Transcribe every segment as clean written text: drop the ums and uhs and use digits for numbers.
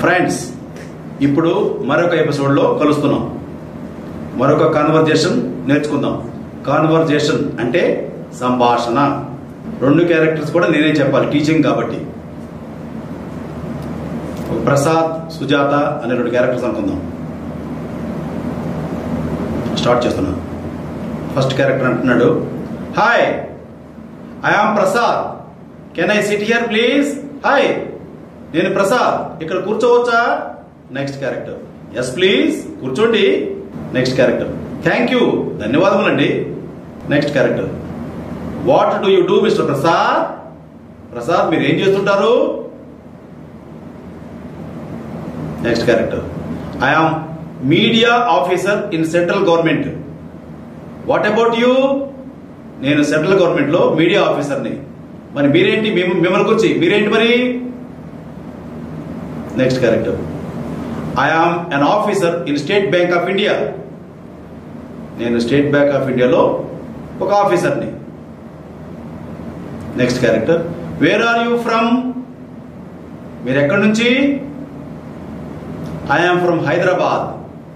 Friends, ఇప్పుడు మరొక ఎపిసోడ్లో కలుస్తున్నాం. మరొక కాన్వర్జేషన్ నేర్చుకుందాం. కాన్వర్జేషన్ అంటే సంభాషణ. 2 క్యారెక్టర్స్ కూడా నేనే చెప్పాలి, టీచింగ్ కాబట్టి. ప్రసాద్, సుజాత అనే 2 క్యారెక్టర్స్ అనుకుందాం. స్టార్ట్ చేస్తున్నా. ఫస్ట్ క్యారెక్టర్ అంటున్నాడు, hi, I am Prasad, can I sit here please? Hi, నేను ప్రసాద్, ఇక్కడ కూర్చోవచ్చా? నెక్స్ట్ క్యారెక్టర్, ఎస్ ప్లీజ్, కూర్చోండి. నెక్స్ట్ క్యారెక్టర్, థ్యాంక్ యూ, ధన్యవాదములండి. Next character, what do you do mister Prasad? Prasad, మీరు ఏం చేస్తుంటారు? Next character, I am media officer in central government. What about you? నేను central government లో మీడియా ఆఫీసర్ని. మరి మీరేంటి? మిమ్మల్ని గురించి మీరేంటి మరి? Next character, I am an officer in State Bank of India. నేను స్టేట్ బ్యాంక్ ఆఫ్ ఇండియాలో ఒక ఆఫీసర్ని. Next character, where are you from? మీరు ఎక్కడి నుంచి? I am from Hyderabad.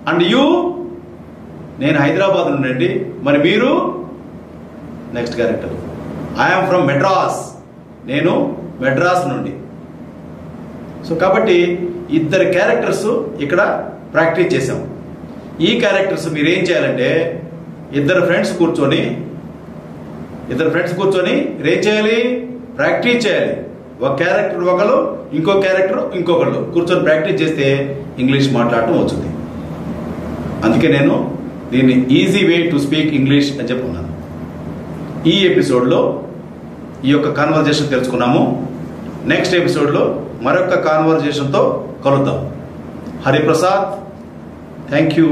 And you? నేను హైదరాబాద్ నుండి. మరి మీరు? Next character, I am from Madras. నేను మెడ్రాస్ నుండి. సో కాబట్టి 2 క్యారెక్టర్స్ ఇక్కడ ప్రాక్టీస్ చేసాం. ఈ క్యారెక్టర్స్ మీరు ఏం చేయాలంటే, 2 ఫ్రెండ్స్ కూర్చొని ఏం చేయాలి? ప్రాక్టీస్ చేయాలి. ఒక క్యారెక్టర్ ఒకరు, ఇంకో క్యారెక్టర్ ఇంకొకళ్ళు కూర్చొని ప్రాక్టీస్ చేస్తే ఇంగ్లీష్ మాట్లాడటం వచ్చింది. అందుకే నేను దీన్ని easy way to speak English అని చెప్పుకున్నాను. ఈ ఎపిసోడ్లో ఈ యొక్క కాన్వర్జేషన్ తెలుసుకున్నాము. నెక్స్ట్ ఎపిసోడ్లో మరొక కాన్వర్జేషన్తో కలుద్దాం. Hariprasad, thank you.